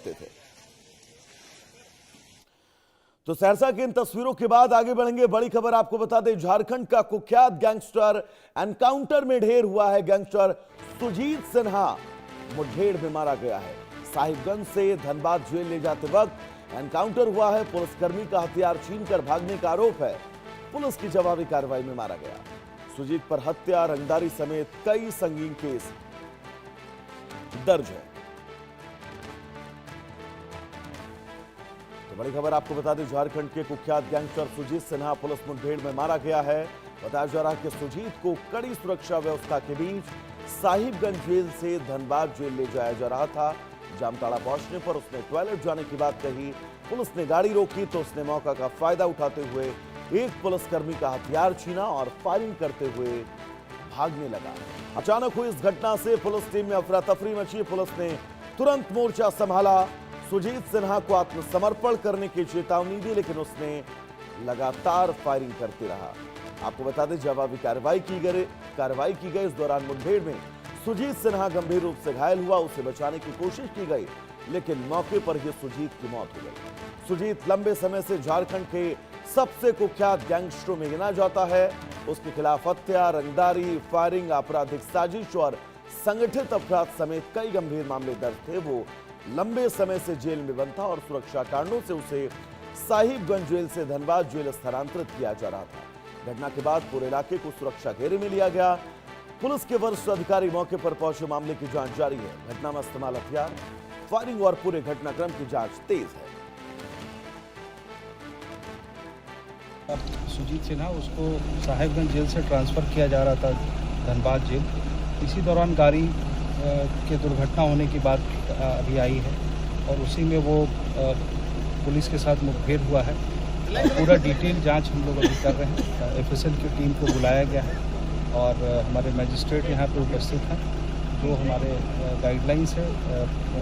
थे। तो सहरसा की इन तस्वीरों के बाद आगे बढ़ेंगे। बड़ी खबर आपको बता दें, झारखंड का कुख्यात गैंगस्टर एनकाउंटर में ढेर हुआ है। गैंगस्टर सुजीत सिन्हा मुठभेड़ में मारा गया है। साहिबगंज से धनबाद जेल ले जाते वक्त एनकाउंटर हुआ है। पुलिसकर्मी का हथियार छीनकर भागने का आरोप है। पुलिस की जवाबी कार्रवाई में मारा गया। सुजीत पर हत्या, रंगदारी समेत कई संगीन केस दर्ज है। तो बड़ी खबर आपको बता दें, झारखंड के कुख्यात गैंगस्टर सुजीत सिन्हा पुलिस मुठभेड़ में मारा गया है। बताया जा रहा है कि सुजीत को कड़ी सुरक्षा व्यवस्था के बीच साहिबगंज जेल से धनबाद जेल ले जाया जा रहा था। जामताड़ा पहुंचने पर उसने टॉयलेट जाने की बात कही। पुलिस ने गाड़ी रोकी तो उसने मौका का फायदा उठाते हुए एक पुलिसकर्मी का हथियार छीना और फायरिंग करते हुए भागने लगा। अचानक हुई इस घटना से पुलिस टीम में अफरा तफरी मची। पुलिस ने तुरंत मोर्चा संभाला। सुजीत सिन्हा को आत्मसमर्पण करने की चेतावनी दी, लेकिन उसने लगातार फायरिंग करते रहा। आपको बता दें, जवाबी कार्रवाई की गई। इस दौरान मुठभेड़ में सुजीत सिन्हा गंभीर रूप से घायल हुआ। उसे बचाने की कोशिश की गई, लेकिन मौके पर ही सुजीत की मौत हो गई। सुजीत लंबे समय से झारखंड के सबसे कुख्यात गैंगस्टरों में गिना जाता है। उसके खिलाफ हत्या, रंगदारी, फायरिंग, आपराधिक साजिश और संगठित अपराध समेत कई गंभीर मामले दर्ज थे। वो लंबे समय से जेल में बंद था और सुरक्षा कारणों से उसे साहिबगंज जेल से धनबाद जेल स्थानांतरित किया जा रहा था। घटना के बाद पूरे इलाके को सुरक्षा घेरे में लिया गया। पुलिस के वरिष्ठ अधिकारी मौके पर पहुंचे, मामले की जांच जारी है। घटना में इस्तेमाल हथियार, फायरिंग और पूरे घटनाक्रम की जांच तेज है। सुजीत सिन्हा, उसको साहिबगंज जेल से ट्रांसफ़र किया जा रहा था धनबाद जेल। इसी दौरान गाड़ी के दुर्घटना होने की बात अभी आई है और उसी में वो पुलिस के साथ मुठभेड़ हुआ है। पूरा डिटेल जांच हम लोग अभी कर रहे हैं। एफएसएल की टीम को बुलाया गया है और हमारे मजिस्ट्रेट यहाँ पे उपस्थित हैं। जो हमारे गाइडलाइंस है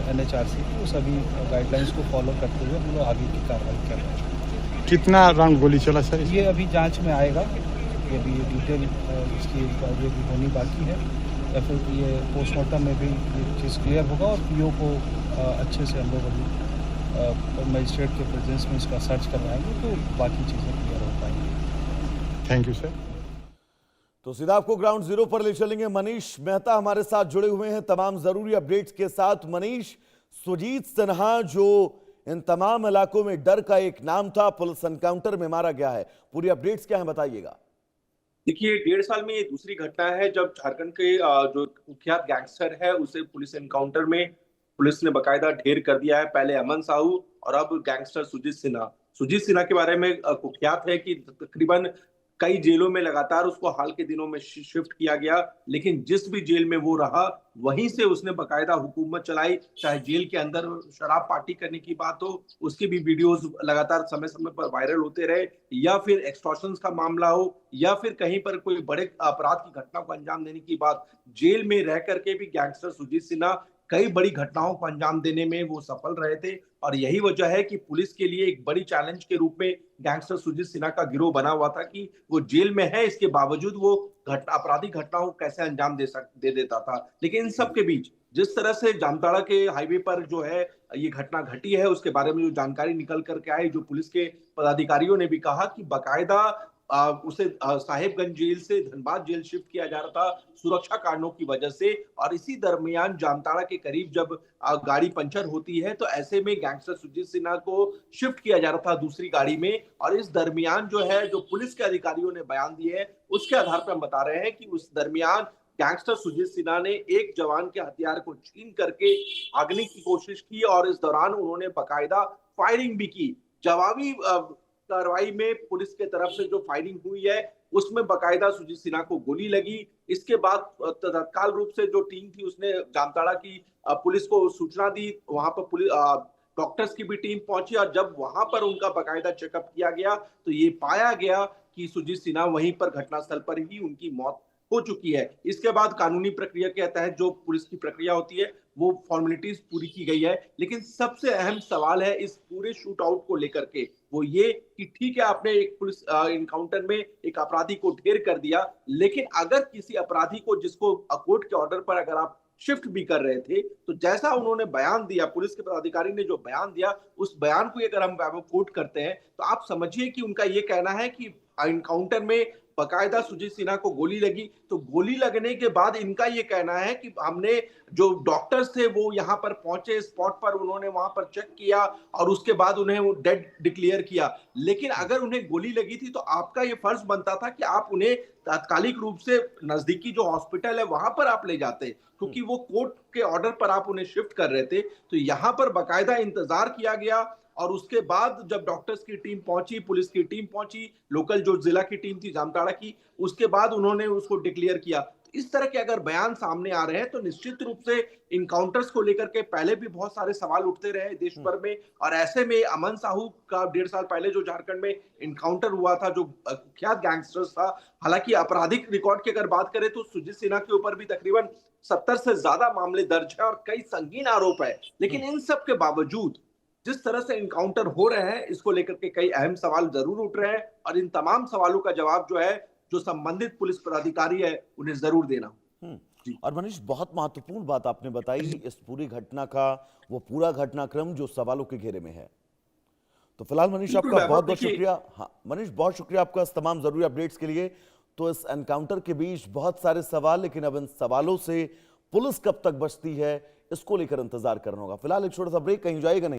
एनएचआरसी की, वो सभी गाइडलाइंस को फॉलो करते हुए हम लोग आगे की कार्रवाई कर रहे हैं। कितना राउंड गोली चला सर? ये अभी जांच में आएगा। ये अभी डिटेल इसकी ये भी होनी बाकी है। या फिर ये पोस्टमार्टम में भी ये चीज़ क्लियर होगा और पीओ को अच्छे से हम लोग अभी मजिस्ट्रेट के प्रेजेंस में इसका सर्च करवाएंगे तो बाकी चीज़ें क्लियर हो पाएंगी। Thank you sir. तो सीधा आपको ग्राउंड जीरो पर ले चलेंगे। मनीष मेहता हमारे साथ जुड़े हुए हैं तमाम जरूरी अपडेट्स के साथ। मनीष, सुजीत सिन्हा जो इन तमाम इलाकों में डर का एक नाम था, पुलिस एनकाउंटर में मारा गया है। पूरी अपडेट्स क्या है, बताइएगा। देखिए, 1.5 साल में ये दूसरी घटना है जब झारखंड के जो कुख्यात गैंगस्टर है उसे पुलिस एनकाउंटर में पुलिस ने बकायदा ढेर कर दिया है। पहले अमन साहू और अब गैंगस्टर सुजीत सिन्हा। सुजीत सिन्हा के बारे में कुख्यात है कि तकरीबन कई जेलों में लगातार उसको हाल के दिनों में शिफ्ट किया गया, लेकिन जिस भी जेल में वो रहा वहीं से उसने बकायदा हुकूमत चलाई। चाहे जेल के अंदर शराब पार्टी करने की बात हो, उसकी भी वीडियोस लगातार समय समय पर वायरल होते रहे, या फिर एक्सटॉर्शन का मामला हो, या फिर कहीं पर कोई बड़े अपराध की घटना को अंजाम देने की बात। जेल में रह करके भी गैंगस्टर सुजीत सिन्हा कई बड़ी घटनाओं को अंजाम देने में वो सफल रहे थे और यही वजह है कि पुलिस के लिए एक बड़ी चैलेंज के रूप में गैंगस्टर सुजीत सिन्हा का गिरोह बना हुआ था कि वो जेल में है, इसके बावजूद वो आपराधिक घटनाओं को कैसे अंजाम दे देता था। लेकिन इन सब के बीच जिस तरह से जामताड़ा के हाईवे पर जो है ये घटना घटी है, उसके बारे में जो जानकारी निकल करके आई, जो पुलिस के पदाधिकारियों ने भी कहा कि बकायदा उसे साहिबगंज जेल से धनबाद जेल शिफ्ट किया जा रहा था सुरक्षा कारणों की वजह से। और इसी दरमियान जामताड़ा के करीब जब गाड़ी पंचर होती है तो ऐसे में गैंगस्टर सुजीत सिन्हा को शिफ्ट किया जा रहा था दूसरी गाड़ी में। और इस दरमियान जो है, जो पुलिस के अधिकारियों ने बयान दिए हैं उसके आधार पर हम बता रहे हैं कि उस दरमियान गैंगस्टर सुजीत सिन्हा ने एक जवान के हथियार को छीन करके भागने की कोशिश की और इस दौरान उन्होंने बकायदा फायरिंग भी की। जवाबी कार्रवाई में पुलिस के तरफ से जो फायरिंग हुई है उसमें बकायदा सुजीत सिन्हा को गोली लगी। इसके बाद तत्काल रूप से जो टीम थी उसने जामताड़ा की पुलिस को सूचना दी। वहां पर पुलिस डॉक्टर्स की भी टीम पहुंची और जब वहां पर उनका बकायदा चेकअप किया गया तो ये पाया गया कि सुजीत सिन्हा वहीं पर घटनास्थल पर ही उनकी मौत हो चुकी है। इसके बाद कानूनी प्रक्रिया के तहत जो पुलिस की प्रक्रिया होती है वो फॉर्मेलिटीज पूरी की गई है। लेकिन सबसे अहम सवाल है इस पूरे शूट आउट को लेकर के, वो ये कि ठीक है आपने एक पुलिस इनकाउंटर में एक अपराधी को ढेर कर दिया, लेकिन अगर किसी अपराधी को जिसको कोर्ट के ऑर्डर पर अगर आप शिफ्ट भी कर रहे थे। तो जैसा उन्होंने बयान दिया, पुलिस के पदाधिकारी ने जो बयान दिया, उस बयान को अगर हम कोट करते हैं तो आप समझिए कि उनका ये कहना है कि एनकाउंटर में बकायदा सुजीत सिन्हा को गोली लगी। तो गोली लगने के बाद इनका ये कहना है कि हमने जो डॉक्टर्स थे वो यहाँ पर पहुंचे स्पॉट पर, उन्होंने वहां पर चेक किया और उसके बाद उन्हें वो डेड डिक्लेयर किया। लेकिन अगर उन्हें गोली लगी थी तो आपका ये फर्ज बनता था कि आप उन्हें तात्कालिक रूप से नजदीकी जो हॉस्पिटल है वहां पर आप ले जाते, क्योंकि वो कोर्ट के ऑर्डर पर आप उन्हें शिफ्ट कर रहे थे। तो यहाँ पर बाकायदा इंतजार किया गया और उसके बाद जब डॉक्टर्स की टीम पहुंची, पुलिस की टीम पहुंची, लोकल जो जिला की टीम थी जामताड़ा की, उसके बाद उन्होंने उसको डिक्लेयर किया। तो इस तरह के अगर बयान सामने आ रहे हैं तो निश्चित रूप से इनकाउंटर्स को लेकर के पहले भी बहुत सारे सवाल उठते रहे देश भर में, और ऐसे में अमन साहू का 1.5 साल पहले जो झारखंड में इनकाउंटर हुआ था, जो कुख्यात गैंगस्टर्स था, हालांकि आपराधिक रिकॉर्ड की अगर बात करें तो सुजीत सिन्हा के ऊपर भी तकरीबन 70 से ज्यादा मामले दर्ज है और कई संगीन आरोप है। लेकिन इन सब के बावजूद जिस तरह से इनकाउंटर हो रहे हैं, इसको लेकर के कई अहम सवाल जरूर उठ रहे हैं और इन तमाम सवालों का जवाब जो है, जो संबंधित पुलिस पदाधिकारी है, उन्हें जरूर देना। जी। और मनीष, बहुत महत्वपूर्ण बात आपने बताई इस पूरी घटना का, वो पूरा घटनाक्रम जो सवालों के घेरे में है। तो फिलहाल मनीष आपका बहुत बहुत शुक्रिया। हाँ मनीष, बहुत शुक्रिया आपका इस तमाम जरूरी अपडेट्स के लिए। तो इस एनकाउंटर के बीच बहुत सारे सवाल, लेकिन अब इन सवालों से पुलिस कब तक बचती है, इसको लेकर इंतजार करना होगा। फिलहाल एक छोटा सा ब्रेक, कहीं जाएगा नहीं।